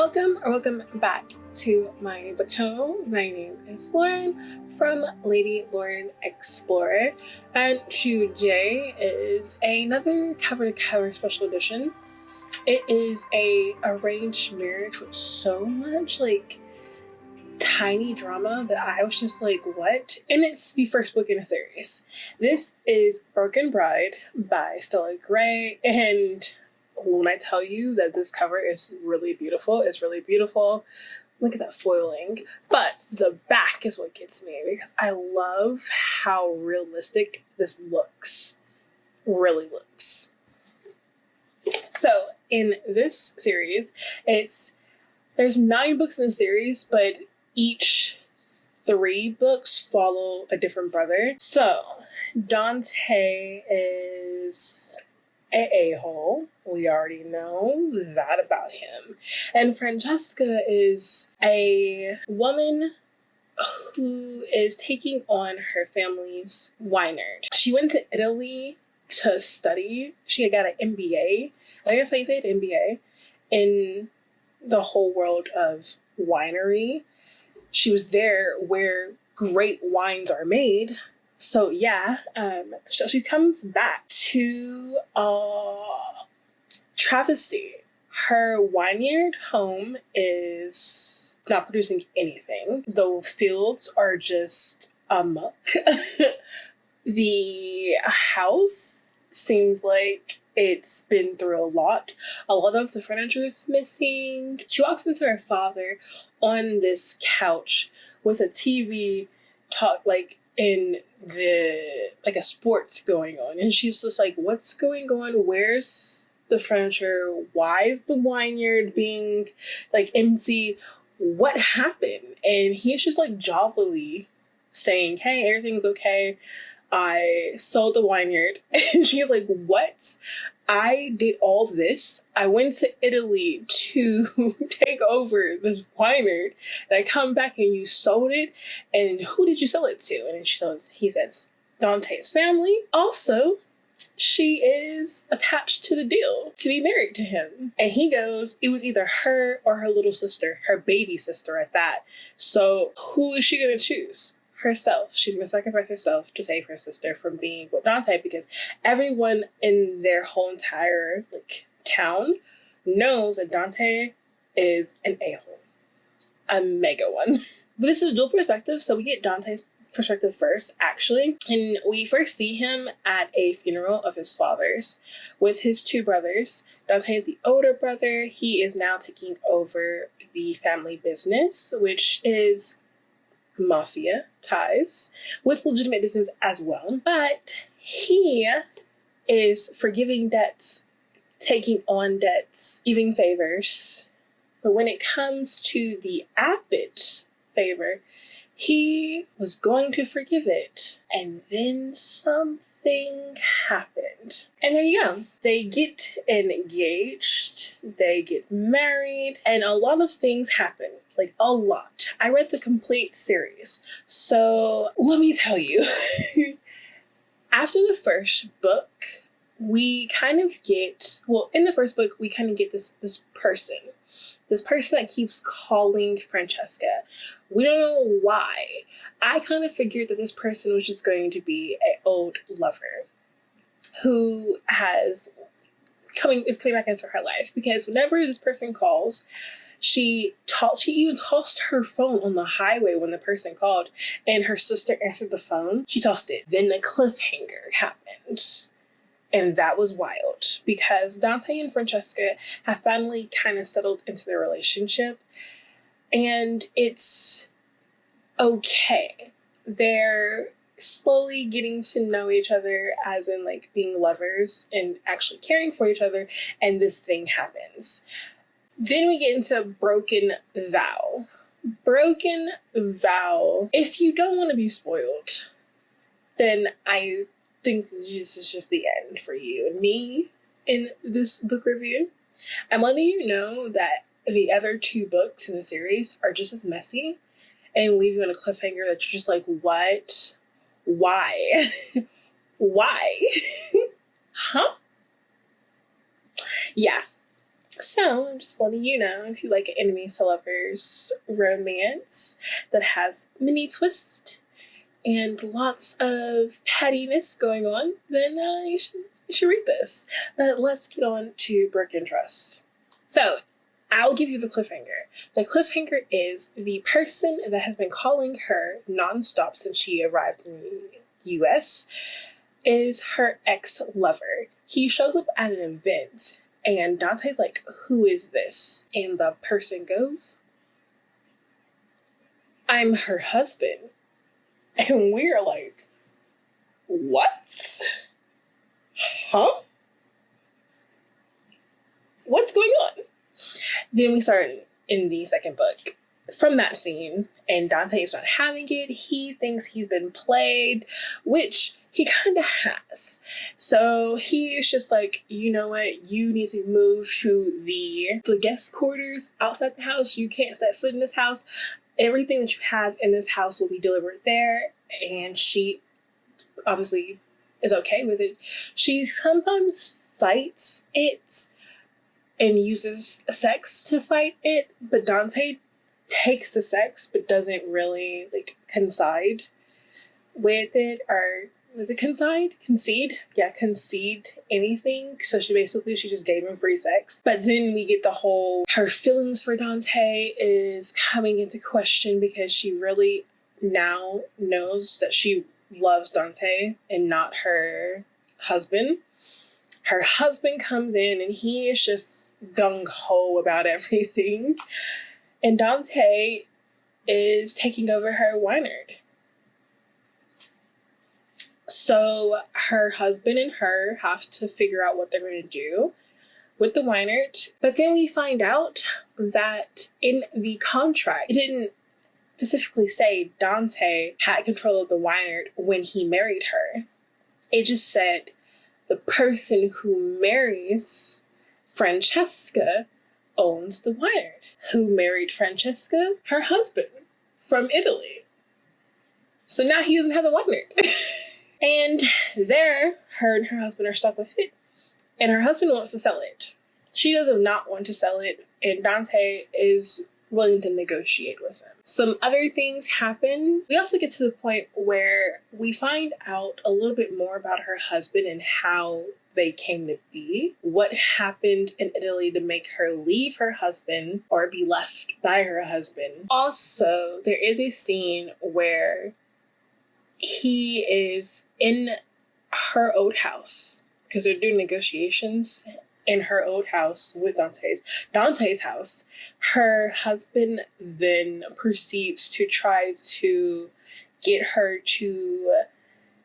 Welcome back to my book channel. My name is Lauren from Lady Lauren Explorer, and today is another cover-to-cover special edition. It is a arranged marriage with so much tiny drama that I was just like, what? And it's the first book in a series. This is Broken Bride by Stella Gray, and when I tell you that this cover is really beautiful, it's really beautiful. Look at that foiling. But the back is what gets me, because I love how realistic this really looks. So in this series, there's 9 books in the series, but each 3 books follow a different brother. So Dante is an a-hole. We already know that about him. And Francesca is a woman who is taking on her family's wine-nerd. She went to Italy to study. She got an MBA. I think that's how you say it, MBA, in the whole world of winery. She was there where great wines are made. So yeah, so she comes back to travesty. Her vineyard home is not producing anything. The fields are just amok. The house seems like it's been through a lot. A lot of the furniture is missing. She walks into her father on this couch with a TV in a sports going on, and she's just like, what's going on? Where's the furniture? Why is the vineyard being empty? What happened? And he's just jovially saying, hey, everything's okay. I sold the vineyard. And she's like, what? I did all this. I went to Italy to take over this vineyard, and I come back and you sold it. And who did you sell it to? And he says, Dante's family. Also, she is attached to the deal to be married to him. And he goes, it was either her or her little sister, her baby sister at that. So who is she going to choose? Herself. She's going to sacrifice herself to save her sister from being with Dante, because everyone in their whole entire town knows that Dante is an a-hole. A mega one. But this is dual perspective, so we get Dante's perspective first, actually. And we first see him at a funeral of his father's with his 2 brothers. Dante is the older brother. He is now taking over the family business, which is mafia ties with legitimate business as well. But he is forgiving debts, taking on debts, giving favors. But when it comes to the Abbott favor, he was going to forgive it, and then something happened. And there you go. They get engaged, they get married, and a lot of things happen. A lot. I read the complete series. So let me tell you, after the first book, we kind of get, in the first book, we kind of get this person that keeps calling Francesca. We don't know why. I kind of figured that this person was just going to be an old lover who is coming back into her life, because whenever this person calls, she even tossed her phone on the highway when the person called, and her sister answered the phone. She tossed it. Then the cliffhanger happened. And that was wild, because Dante and Francesca have finally kind of settled into their relationship, and it's okay. They're slowly getting to know each other, as in being lovers and actually caring for each other, and this thing happens. Then we get into Broken Vow. Broken Vow. If you don't want to be spoiled, then I think this is just the end for you and me in this book review. I'm letting you know that the other 2 books in the series are just as messy and leave you on a cliffhanger that you're just like, what? Why? Why? Huh? Yeah. So I'm just letting you know, if you like an enemies to lovers romance that has mini twist and lots of pettiness going on, then you should read this. But let's get on to Broken Trust. So I'll give you the cliffhanger. The cliffhanger is the person that has been calling her nonstop since she arrived in the US is her ex-lover. He shows up at an event and Dante's like, "Who is this?" And the person goes, "I'm her husband." And we're like, "What? Huh? What's going on?" Then we start in the second book. From that scene, and Dante is not having it. He thinks he's been played, which he kind of has. So he is just like, you know what? You need to move to the guest quarters outside the house. You can't set foot in this house. Everything that you have in this house will be delivered there. And she obviously is okay with it. She sometimes fights it and uses sex to fight it, but Dante takes the sex but doesn't really like concede with it, or was it concede anything. So she just gave him free sex. But then we get the whole, her feelings for Dante is coming into question because she really now knows that she loves Dante and not her husband. Her husband comes in and he is just gung-ho about everything. And Dante is taking over her Wynard. So her husband and her have to figure out what they're going to do with the Wynard. But then we find out that in the contract, it didn't specifically say Dante had control of the Wynard when he married her. It just said the person who marries Francesca owns the Wynard. Who married Francesca? Her husband from Italy. So now he doesn't have the Wynard. And there, her and her husband are stuck with it. And her husband wants to sell it. She does not want to sell it. And Dante is willing to negotiate with him. Some other things happen. We also get to the point where we find out a little bit more about her husband and how they came to be, what happened in Italy to make her leave her husband or be left by her husband. Also, there is a scene where he is in her old house because they're doing negotiations in her old house with Dante's house. Her husband then proceeds to try to get her to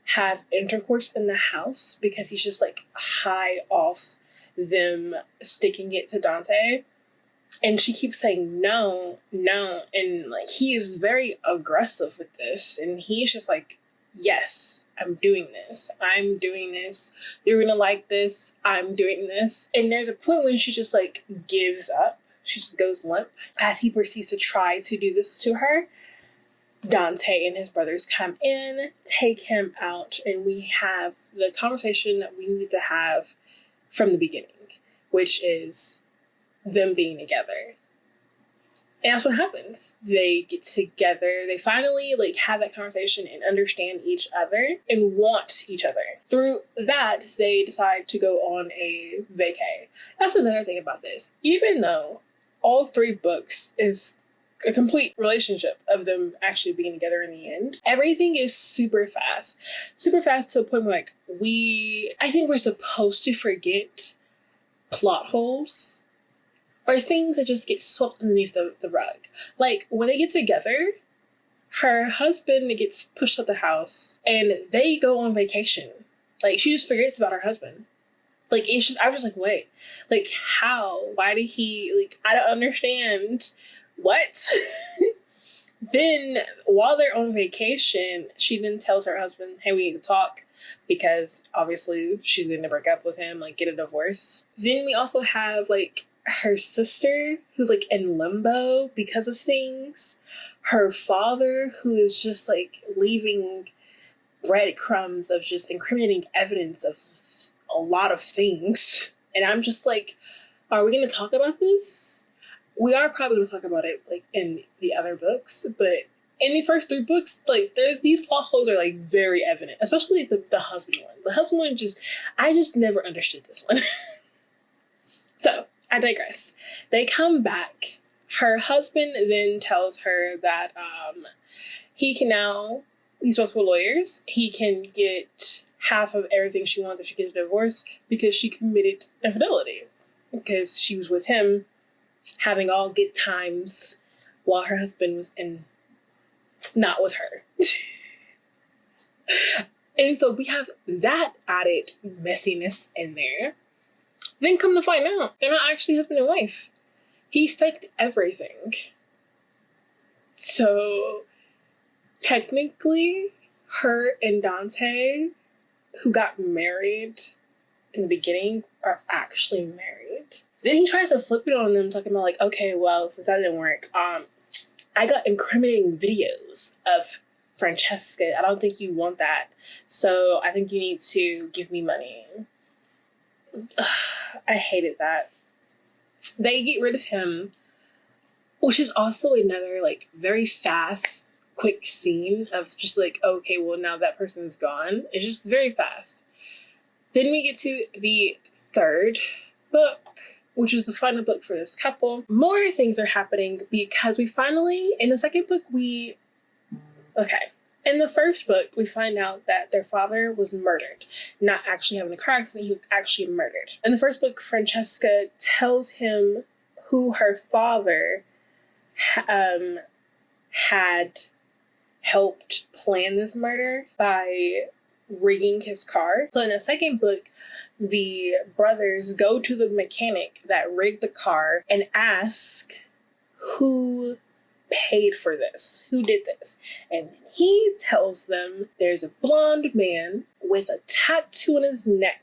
have intercourse in the house because he's just like high off them sticking it to Dante. And she keeps saying no. And like he is very aggressive with this. And he's just like, yes, I'm doing this. You're gonna like this. I'm doing this. And there's a point when she just like gives up. She just goes limp as he proceeds to try to do this to her. Dante and his brothers come in, take him out, and we have the conversation that we need to have from the beginning, which is them being together. And that's what happens. They get together. They finally like have that conversation and understand each other and want each other. Through that, they decide to go on a vacay. That's another thing about this. Even though all three books is a complete relationship of them actually being together in the end, everything is super fast to a point where like I think we're supposed to forget plot holes or things that just get swept underneath the rug. Like when they get together, her husband gets pushed out the house and they go on vacation. Like she just forgets about her husband. Like it's just, I was like, wait, like how? Why did he, like, I don't understand. What? Then while they're on vacation, she then tells her husband, hey, we need to talk, because obviously she's going to break up with him, like get a divorce. Then we also have like her sister who's like in limbo because of things. Her father who is just like leaving breadcrumbs of just incriminating evidence of a lot of things. And I'm just like, Are we going to talk about this? We are probably going to talk about it like in the other books, but in the first 3 books, like there's these plot holes are like very evident, especially like, the husband one. The husband one I just never understood this one. So I digress. They come back. Her husband then tells her that he spoke with lawyers. He can get half of everything she wants if she gets a divorce because she committed infidelity. Because she was with him having all good times while her husband was not with her. And so we have that added messiness in there. Then come to find out, they're not actually husband and wife. He faked everything. So technically, her and Dante, who got married in the beginning, are actually married. Then he tries to flip it on them, talking about like, okay, well, since that didn't work, I got incriminating videos of Francesca. I don't think you want that. So I think you need to give me money. Ugh, I hated that. They get rid of him, which is also another like very fast, quick scene of just like, okay, well now that person's gone. It's just very fast. Then we get to the 3rd book, which is the final book for this couple. More things are happening because we finally, in the 2nd book, in the 1st book, we find out that their father was murdered. Not actually having a car accident, he was actually murdered. In the 1st book, Francesca tells him who her father had helped plan this murder by rigging his car. So in the 2nd book, the brothers go to the mechanic that rigged the car and ask who paid for this, who did this. And he tells them there's a blonde man with a tattoo on his neck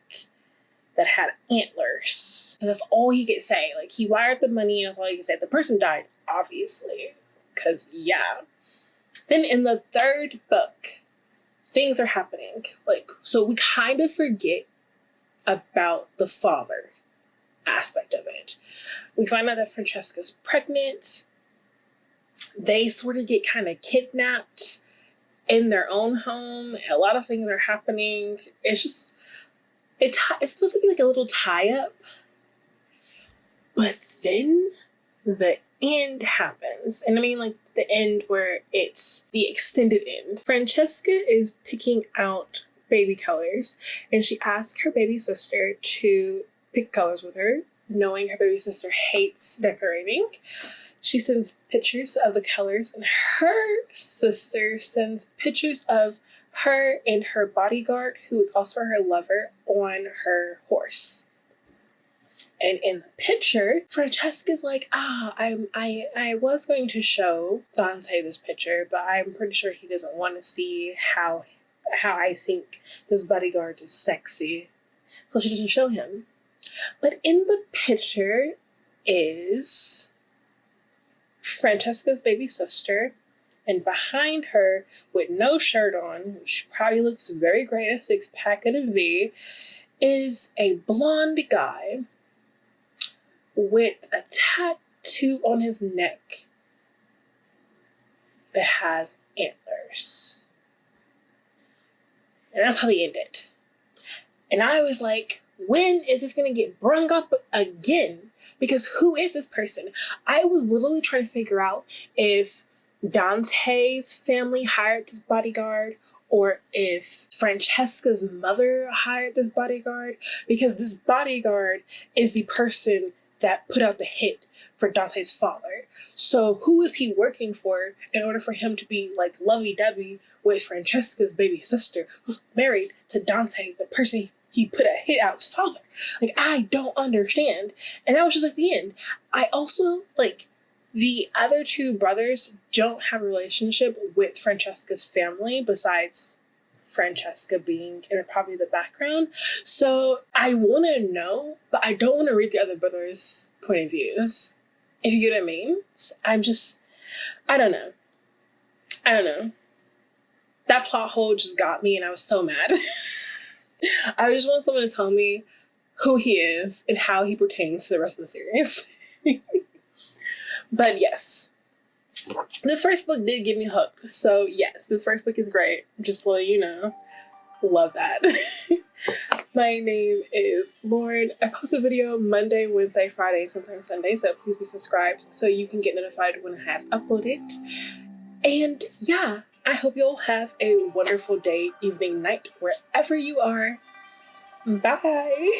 that had antlers. That's all he could say. Like, he wired the money and that's all he could say. The person died, obviously, because yeah. Then in the 3rd book, things are happening. Like, so we kind of forget about the father aspect of it. We find out that Francesca's pregnant. They sort of get kind of kidnapped in their own home. A lot of things are happening. It's supposed to be like a little tie-up. But then the end happens. And I mean like the end where it's the extended end. Francesca is picking out baby colors and she asks her baby sister to pick colors with her, knowing her baby sister hates decorating. She sends pictures of the colors and her sister sends pictures of her and her bodyguard, who is also her lover, on her horse. And in the picture, Francesca's like, I was going to show Dante this picture, but I'm pretty sure he doesn't want to see how I think this bodyguard is sexy. So she doesn't show him. But in the picture is Francesca's baby sister, and behind her, with no shirt on, which probably looks very great, a 6-pack and a V, is a blonde guy with a tattoo on his neck that has antlers. And that's how they end it. And I was like, when is this going to get brung up again? Because who is this person? I was literally trying to figure out if Dante's family hired this bodyguard or if Francesca's mother hired this bodyguard, because this bodyguard is the person that put out the hit for Dante's father. So who is he working for in order for him to be like lovey-dovey with Francesca's baby sister, who's married to Dante, the person he put a hit out's father? Like, I don't understand. And that was just like the end. I also, like, the other 2 brothers don't have a relationship with Francesca's family besides Francesca being in probably the background. So I want to know, but I don't want to read the other brothers' point of views. If you get what I mean? I don't know. That plot hole just got me and I was so mad. I just want someone to tell me who he is and how he pertains to the rest of the series. But yes, this first book did get me hooked. So yes, this first book is great. Just to let you know. Love that. My name is Lauren. I post a video Monday, Wednesday, Friday, sometimes Sunday, so please be subscribed so you can get notified when I have uploaded. And yeah, I hope you'll have a wonderful day, evening, night, wherever you are. Bye.